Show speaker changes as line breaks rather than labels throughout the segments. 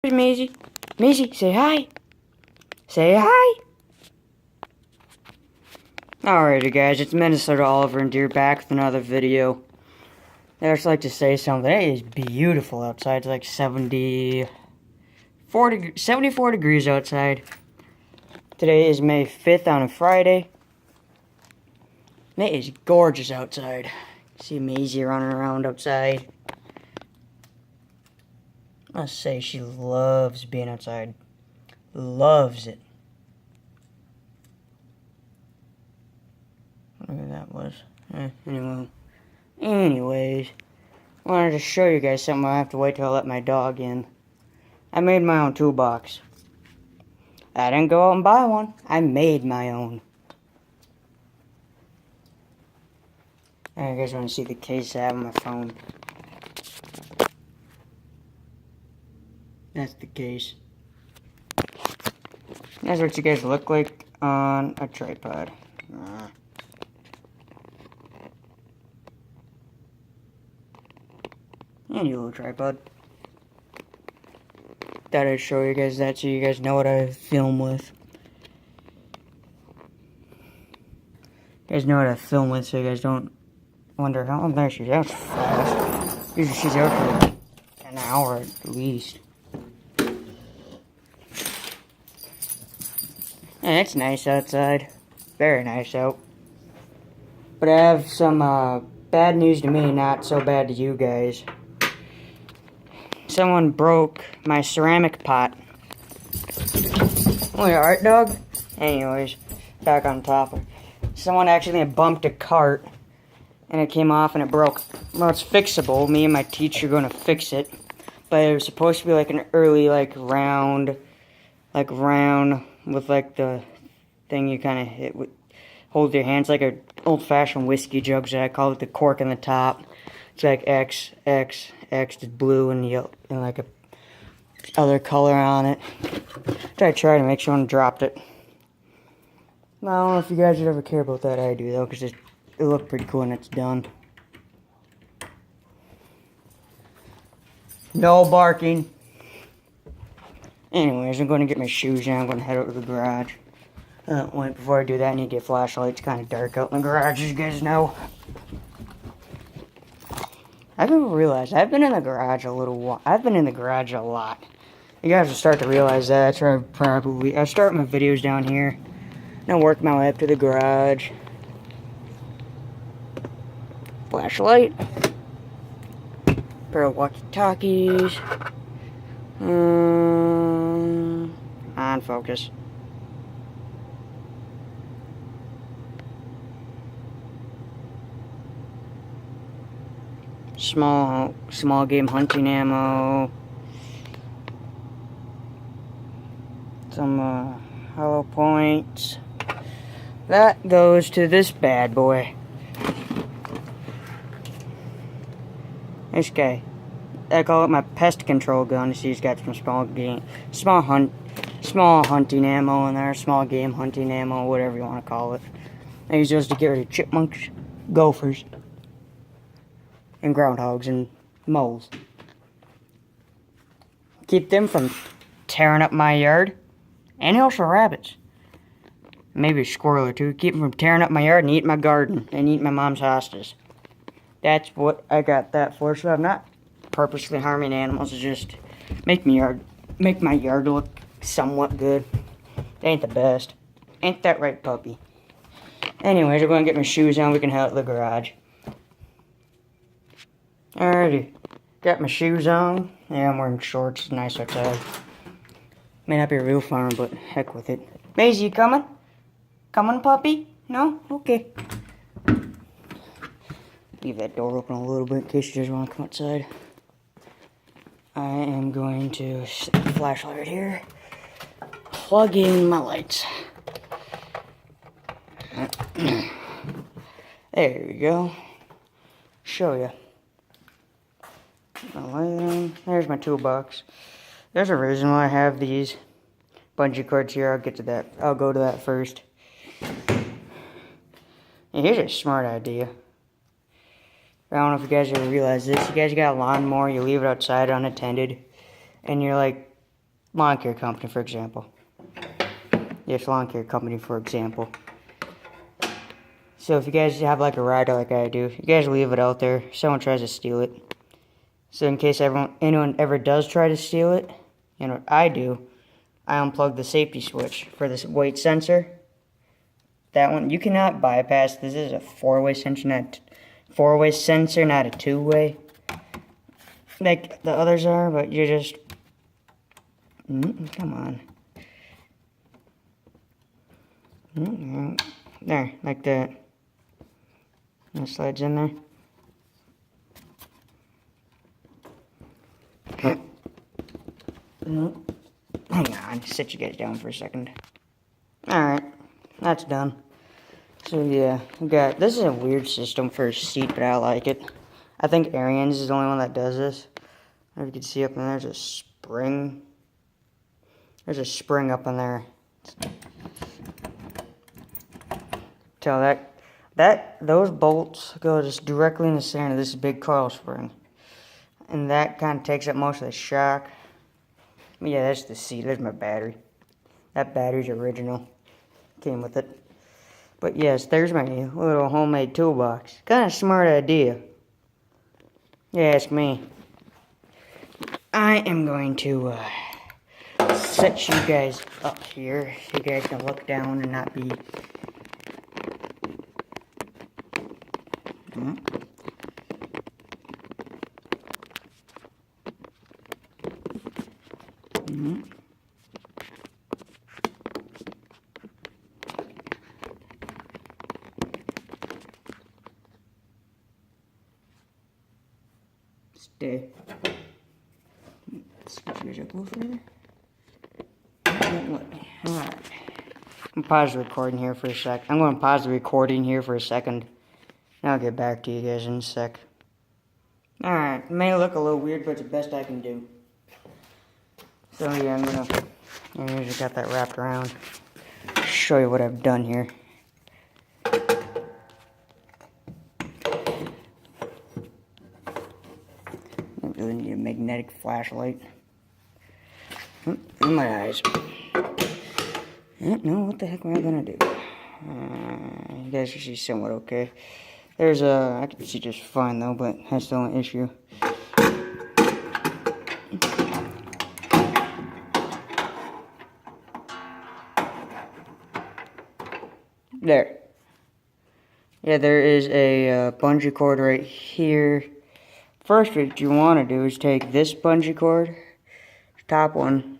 Maisie. Maisie, say hi. Say hi. Alrighty guys, it's Minnesota Oliver and Deer back with another video. I just like to say something. It is beautiful outside. It's like 74 degrees outside. Today is May 5th on a Friday. It is gorgeous outside. See Maisie running around outside. I must say she loves being outside. Loves it. Whatever that was. Anyways, I wanted to show you guys something. I have to wait till I let my dog in. I made my own toolbox. I didn't go out and buy one. I made my own. Alright, you guys want to see the case I have on my phone? That's the case. That's what you guys look like on a tripod. And your little tripod. Thought I'd show you guys that so you guys know what I film with. You guys know what I film with so you guys don't wonder how long there she's out so fast. Usually she's out for like an hour at least. And it's nice outside. Very nice out. But I have some bad news to me, not so bad to you guys. Someone broke my ceramic pot. Oh, you alright, dog? Anyways, back on topic. Someone accidentally bumped a cart, and it came off and it broke. Well, it's fixable. Me and my teacher are going to fix it. But it was supposed to be like an early, round with the thing you kind of hit with, hold your hands like an old-fashioned whiskey jug. So I call it the cork on the top. It's like X, is blue and yellow, and like a other color on it. I tried to make sure one dropped it. I don't know if you guys would ever care about that. I do though, because it looked pretty cool when it's done. No barking. Anyways, I'm going to get my shoes and I'm going to head out to the garage. Wait, before I do that, I need to get a flashlight. It's kind of dark out in the garage, as you guys know. I didn't realize I've been in the garage a little while. I've been in the garage a lot. You guys will start to realize that. That's where I start my videos down here. And I work my way up to the garage. Flashlight. Pair of walkie-talkies. On focus. Small game hunting ammo. Some hollow points. That goes to this bad boy. This guy. I call it my pest control gun. You see, he's got some small hunting ammo in there, small game hunting ammo, whatever you want to call it. I use those to get rid of chipmunks, gophers, and groundhogs and moles. Keep them from tearing up my yard, and also rabbits. Maybe a squirrel or two. Keep them from tearing up my yard and eating my garden and eating my mom's hostas. That's what I got that for. So I'm not purposely harming animals. It's just make my yard look somewhat good. It ain't the best. Ain't that right, puppy? Anyways, I'm going to get my shoes on. We can head out to the garage. Alrighty. Got my shoes on. Yeah, I'm wearing shorts. It's nice outside. May not be a real farm, but heck with it. Maisie, you coming? Coming, puppy? No? Okay. Leave that door open a little bit in case you guys want to come outside. I am going to set the flashlight right here. Plug in my lights. There we go. Show you. There's my toolbox. There's a reason why I have these bungee cords here. I'll get to that. I'll go to that first. And here's a smart idea. I don't know if you guys ever realize this. You guys got a lawnmower, you leave it outside unattended, and you're like lawn care company, for example. Yes, lawn care company, for example. So if you guys have like a rider like I do, you guys leave it out there. Someone tries to steal it. So in case anyone ever does try to steal it, you know what I do? I unplug the safety switch for this weight sensor. That one you cannot bypass. This is a four-way sensor, not a two-way, like the others are. But you just come on. There, like that. That slides in there. Hang on, sit you guys down for a second. Alright, that's done. So yeah, this is a weird system for a seat, but I like it. I think Airens is the only one that does this. If you can see up in there, there's a spring. There's a spring up in there. Tell those bolts go just directly in the center of this big coil spring. And that kind of takes up most of the shock. But yeah, that's the seat. There's my battery. That battery's original. Came with it. But yes, there's my little homemade toolbox. Kind of smart idea. You ask me. I am going to set you guys up here so you guys can look down and not be... Stay. Switch yours up a little further. Alright. I'm gonna pause the recording here for a sec. I'm gonna pause the recording here for a second. And I'll get back to you guys in a sec. Alright, it may look a little weird, but it's the best I can do. So yeah, I just got that wrapped around. Show you what I've done here. I really need a magnetic flashlight. In my eyes. No, what the heck am I gonna do? You guys can see somewhat okay. I can see just fine though, but that's the only issue. There. Yeah, there is a bungee cord right here. First, what you want to do is take this bungee cord, top one.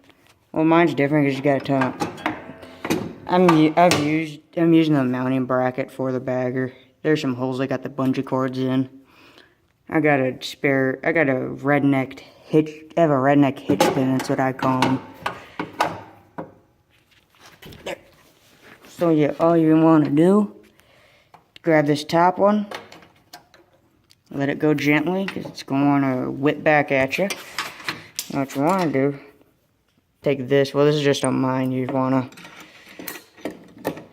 Well, mine's different because you got to turn up. I'm using the mounting bracket for the bagger. There's some holes I got the bungee cords in. I got a redneck hitch. I have a redneck hitch pin. That's what I call them. There. So yeah, all you want to do, grab this top one. Let it go gently, because it's going to whip back at you. Now what you want to do, take this. Well, this is just on mine. You'd want to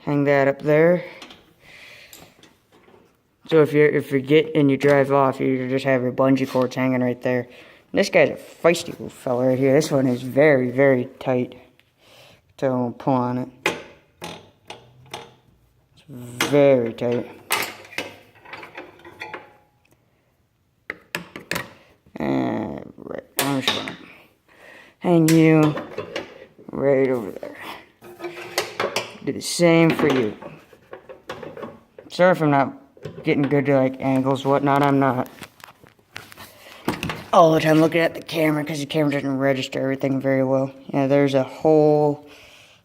hang that up there. So if you get and you drive off, you just have your bungee cords hanging right there. This guy's a feisty little fella right here. This one is very, very tight. So pull on it. It's very tight. Right, I'm just gonna hang you right over there. Do the same for you. Sorry if I'm not getting good to like angles, whatnot. I'm not all the time looking at the camera because the camera doesn't register everything very well. Yeah, there's a hole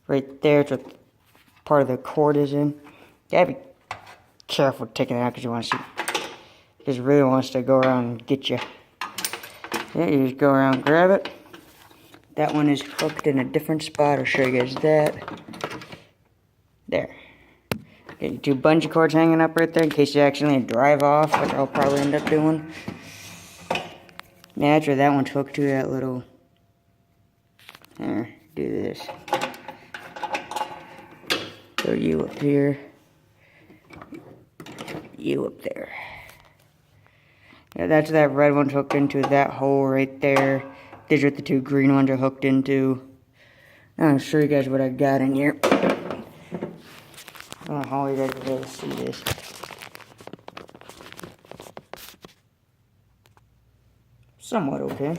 right there. It's what part of the cord is in. You gotta be careful taking it out because you want to see. Because it really wants to go around and get you. Yeah, you just go around, grab it. That one is hooked in a different spot. I'll show you guys that. There. Get your two bungee cords hanging up right there in case you accidentally drive off, which I'll probably end up doing. Yeah, after that one's hooked to that little... There, do this. So you up here. You up there. Yeah, that's that red one's hooked into that hole right there. These are what the two green ones are hooked into. I'll show you guys what I got in here. I don't know how you guys will be able to see this. Somewhat okay.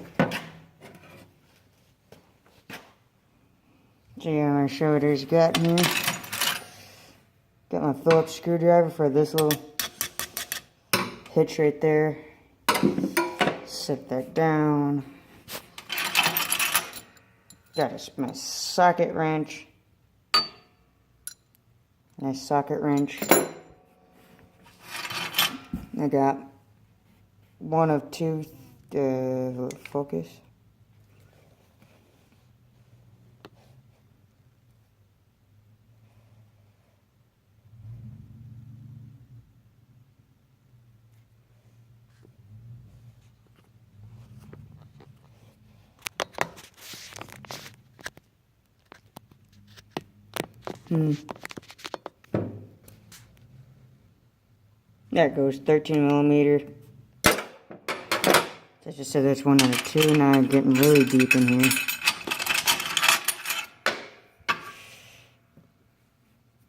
So yeah, I'm going to show you what he's got in here. Got my Phillips screwdriver for this little hitch right there. Set that down. Got my socket wrench. Nice socket wrench. I got one of two focus. There it goes, 13 millimeter. I just said that's 1 out of 2. Now I'm getting really deep in here.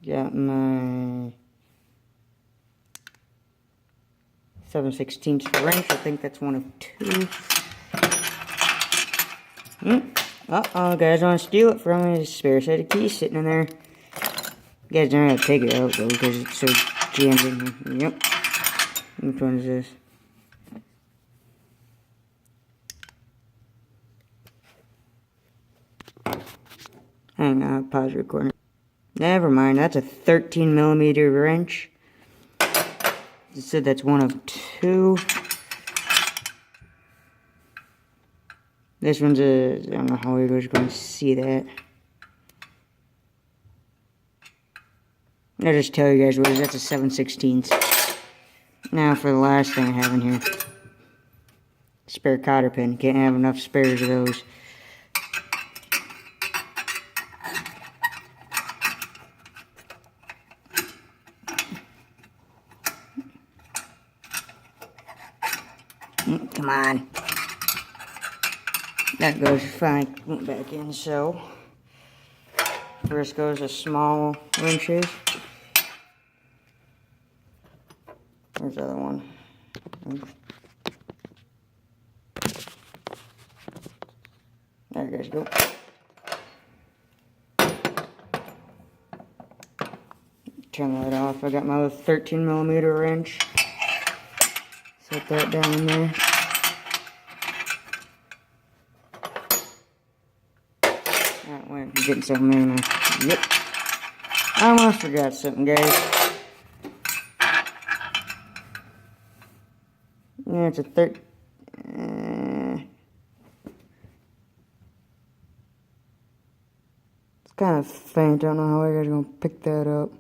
Got my 7/16 wrench. I think that's 1 of 2. Uh-oh, guys want to steal it from me. There's a spare set of keys sitting in there. You guys don't have to take it out though because it's so jammed in here. Yep. Which one is this? Hang on, pause recording. Never mind, that's a 13 millimeter wrench. It said that's 1 of 2. This one's a, I don't know how you guys are going to see that. I'll just tell you guys what it is. That's a 7/16. Now for the last thing I have in here. Spare cotter pin. Can't have enough spares of those. Come on. That goes fine. Went back in, so first goes a small wrenches. Where's the other one? There you guys go. Turn that off. I got my little 13 millimeter wrench. Set that down in there. That went. I'm getting something in there. Yep. I almost forgot something, guys. Yeah, it's a it's kind of faint. I don't know how you guys are going to pick that up.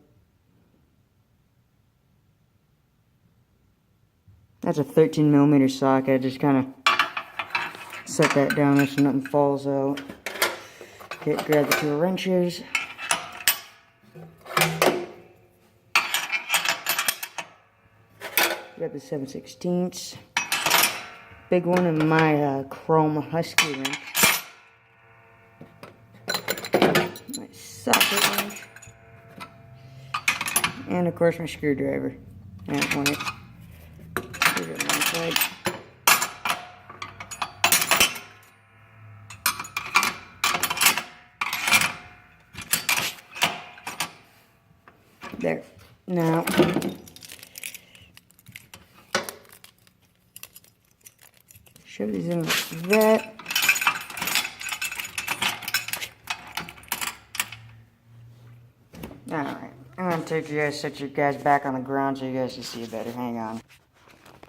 That's a 13 millimeter socket. I just kind of set that down there so nothing falls out. Okay, grab the 2 wrenches. Grab the 7/16. Big one and my chrome husky wrench. My socket wrench. And of course my screwdriver. And one it. Put it on one side. There. Now shove these in like that. Alright, I'm gonna take you guys, set you guys back on the ground so you guys can see it better. Hang on.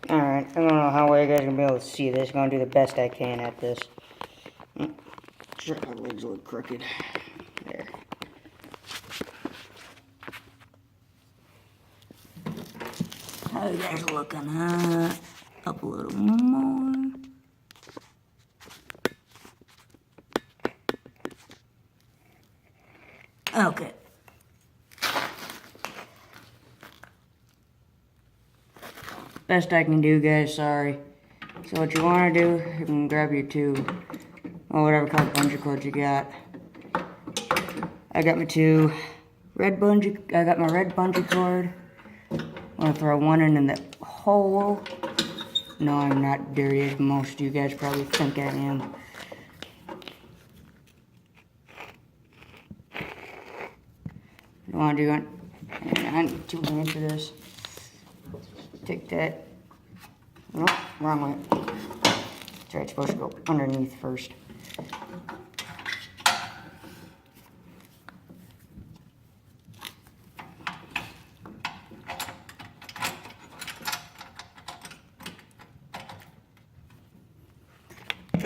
Alright, I don't know how well you guys are gonna be able to see this. I'm gonna do the best I can at this. Sure, my legs look crooked. There. How you guys looking, huh? Up a little more. Okay. Best I can do, guys, sorry. So what you want to do, you can grab your 2, or whatever kind of bungee cord you got. I got my red bungee cord. I'm gonna throw one in the hole. No, I'm not dirty as most of you guys probably think I am. You want to do it? I need 2 hands for this. Take that. Nope, wrong way. That's right, it's supposed to go underneath first.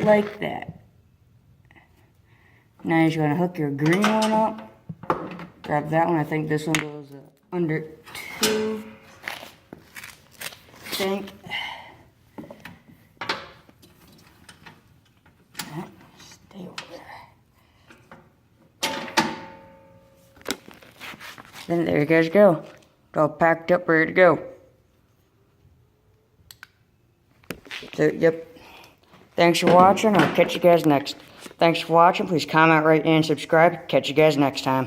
Like that. Now you're going to hook your green one up. Grab that one. I think this one goes under 2. I think. Stay over there. Then there you guys go. It's all packed up, ready to go. So, yep. Thanks for watching. I'll catch you guys next. Thanks for watching. Please comment, rate, and subscribe. Catch you guys next time.